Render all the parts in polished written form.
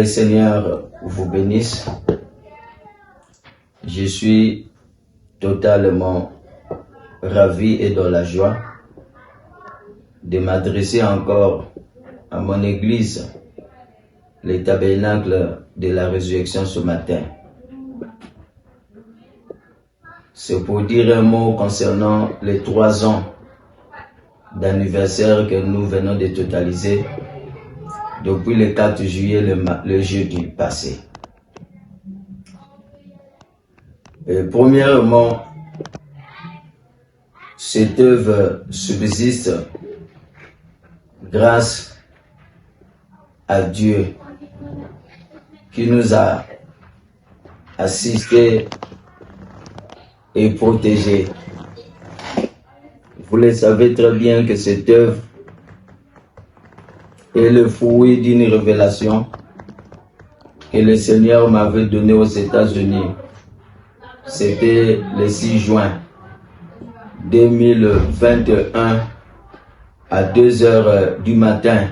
le Seigneur vous bénisse. Je suis totalement ravi et dans la joie de m'adresser encore à mon église, les tabernacles de la résurrection ce matin. C'est pour dire un mot concernant les 3 ans d'anniversaire que nous venons de totaliser depuis le 4 juillet, le jeudi passé. Et premièrement, cette œuvre subsiste grâce à Dieu qui nous a assistés et protégés. Vous le savez très bien que cette œuvre est le fruit d'une révélation que le Seigneur m'avait donnée aux États-Unis. C'était le 6 juin 2021 à 2 heures du matin,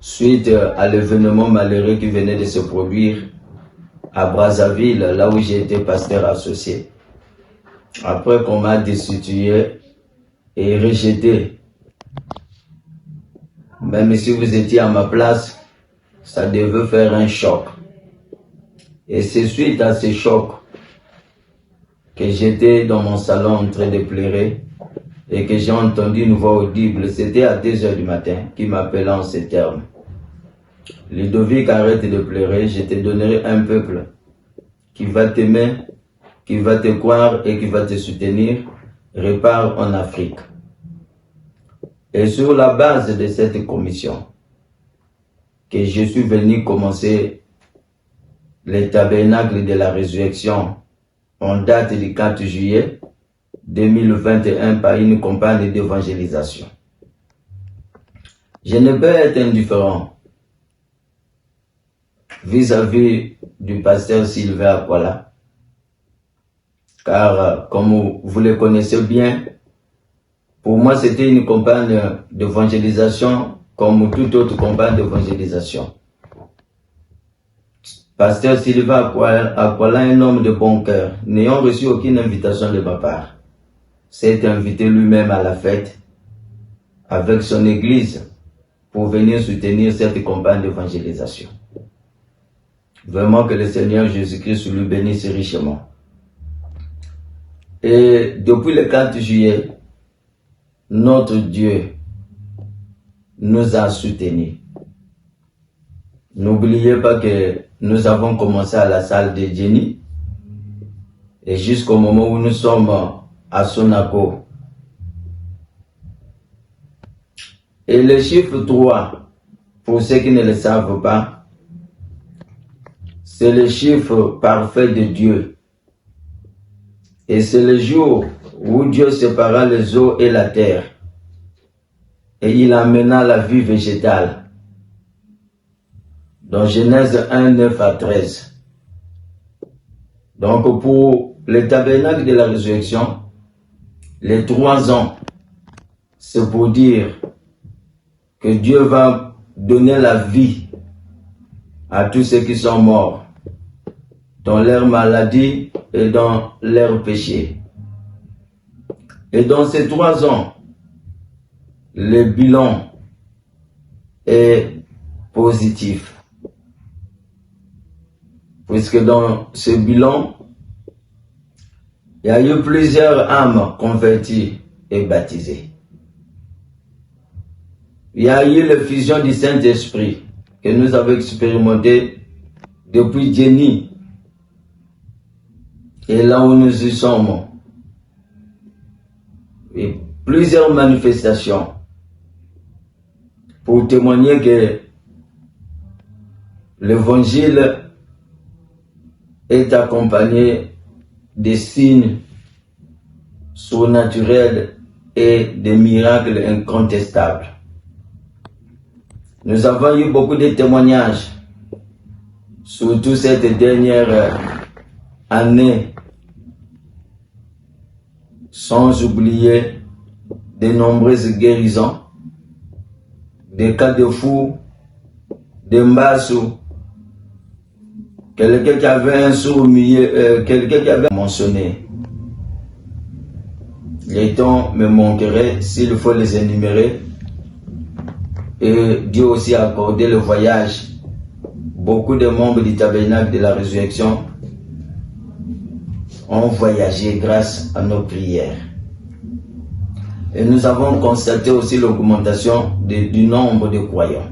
suite à l'événement malheureux qui venait de se produire à Brazzaville, là où j'ai été pasteur associé. Après qu'on m'a destitué et rejeté. Même si vous étiez à ma place, ça devait faire un choc. Et c'est suite à ce choc que j'étais dans mon salon en train de pleurer et que j'ai entendu une voix audible. C'était à 2 heures du matin qui m'appelait en ces termes. Ludovic, arrête de pleurer, je te donnerai un peuple qui va t'aimer, qui va te croire et qui va te soutenir. Repars en Afrique. Et sur la base de cette commission, que je suis venu commencer les tabernacles de la résurrection en date du 4 juillet 2021 par une campagne d'évangélisation. Je ne peux être indifférent vis-à-vis du pasteur Sylvain Akwala, car comme vous le connaissez bien, pour moi c'était une campagne d'évangélisation comme toute autre campagne d'évangélisation. Pasteur Sylvain Akwala, un homme de bon cœur, n'ayant reçu aucune invitation de ma part, s'est invité lui-même à la fête avec son église pour venir soutenir cette campagne d'évangélisation. Vraiment que le Seigneur Jésus-Christ lui bénisse richement. Et depuis le 4 juillet, notre Dieu nous a soutenus. N'oubliez pas que nous avons commencé à la salle de Jenny et jusqu'au moment où nous sommes à Sonako. Et le chiffre 3, pour ceux qui ne le savent pas, c'est le chiffre parfait de Dieu. Et c'est le jour où Dieu sépara les eaux et la terre. Et il amena la vie végétale. Dans Genèse 1, 9 à 13. Donc pour le tabernacle de la résurrection, les 3 ans, c'est pour dire que Dieu va donner la vie à tous ceux qui sont morts dans leur maladie et dans leur péché. Et dans ces 3 ans, le bilan est positif. Puisque dans ce bilan, il y a eu plusieurs âmes converties et baptisées. Il y a eu la fusion du Saint-Esprit que nous avons expérimenté depuis Jenny. Et là où nous y sommes, et plusieurs manifestations pour témoigner que l'évangile est accompagné des signes surnaturels et des miracles incontestables. Nous avons eu beaucoup de témoignages, surtout cette dernière année, sans oublier de nombreuses guérisons, des cas de fous, de Mbassou, Quelqu'un qui avait un sourd au milieu, quelqu'un qui avait mentionné. Les temps me manqueraient s'il faut les énumérer. Et Dieu aussi a accordé le voyage. Beaucoup de membres du tabernacle de la résurrection ont voyagé grâce à nos prières. Et nous avons constaté aussi l'augmentation du nombre de croyants.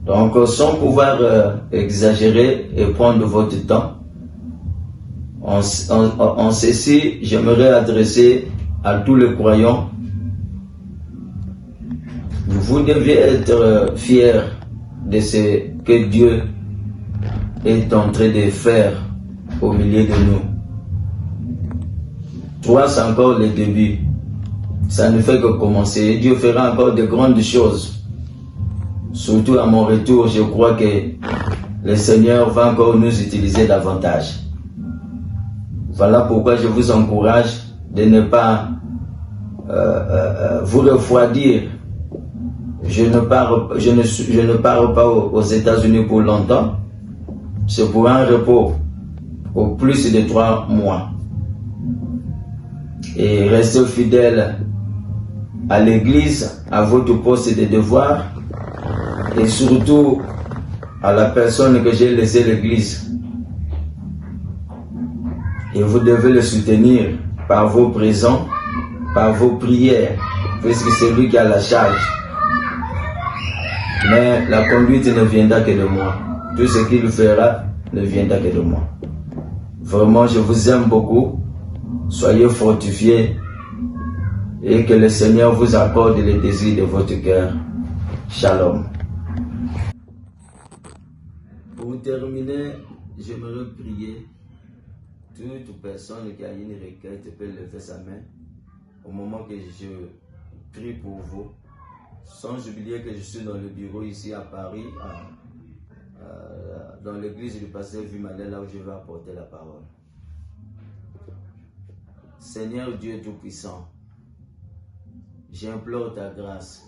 Donc, sans pouvoir exagérer et prendre votre temps, en ceci, j'aimerais adresser à tous les croyants. Vous devez être fiers de ce que Dieu est en train de faire au milieu de nous. Toi, c'est encore le début. Ça ne fait que commencer. Dieu fera encore de grandes choses. Surtout à mon retour, je crois que le Seigneur va encore nous utiliser davantage. Voilà pourquoi je vous encourage de ne pas vous refroidir. Je ne pars pas aux États-Unis pour longtemps. C'est pour un repos au plus de 3 mois. Et restez fidèle à l'église, à votre poste de devoir et surtout à la personne que j'ai laissé l'église. Et vous devez le soutenir par vos présents, par vos prières, puisque c'est lui qui a la charge. Mais la conduite ne viendra que de moi. Tout ce qu'il fera ne viendra que de moi. Vraiment, je vous aime beaucoup. Soyez fortifiés et que le Seigneur vous accorde les désirs de votre cœur. Shalom. Pour terminer, j'aimerais prier. Toute personne qui a une requête peut lever sa main au moment que je prie pour vous. Sans oublier que je suis dans le bureau ici à Paris, dans l'église du pasteur Vimalé, là où je vais apporter la parole. Seigneur Dieu Tout-Puissant, j'implore ta grâce,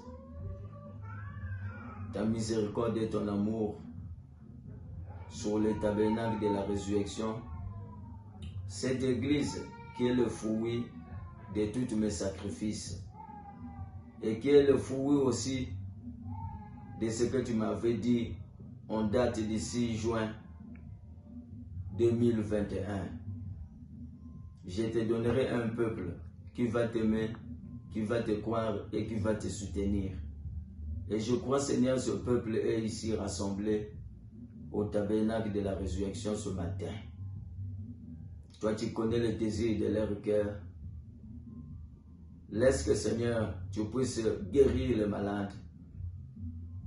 ta miséricorde et ton amour sur le tabernacle de la résurrection, cette église qui est le fruit de tous mes sacrifices et qui est le fruit aussi de ce que tu m'avais dit en date du 6 juin 2021. Je te donnerai un peuple qui va t'aimer, qui va te croire et qui va te soutenir. Et je crois, Seigneur, ce peuple est ici rassemblé au tabernacle de la résurrection ce matin. Toi, tu connais les désirs de leur cœur. Laisse que, Seigneur, tu puisses guérir les malades.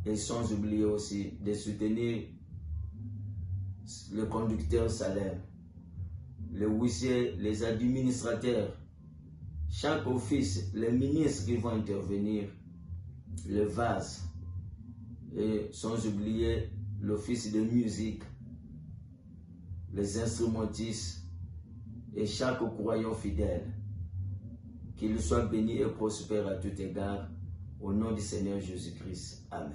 Et sans oublier aussi de soutenir le conducteur salaire, les huissiers, les administrateurs, chaque office, les ministres qui vont intervenir, le vase, et sans oublier l'office de musique, les instrumentistes et chaque croyant fidèle, qu'il soit béni et prospère à tout égard, au nom du Seigneur Jésus-Christ. Amen.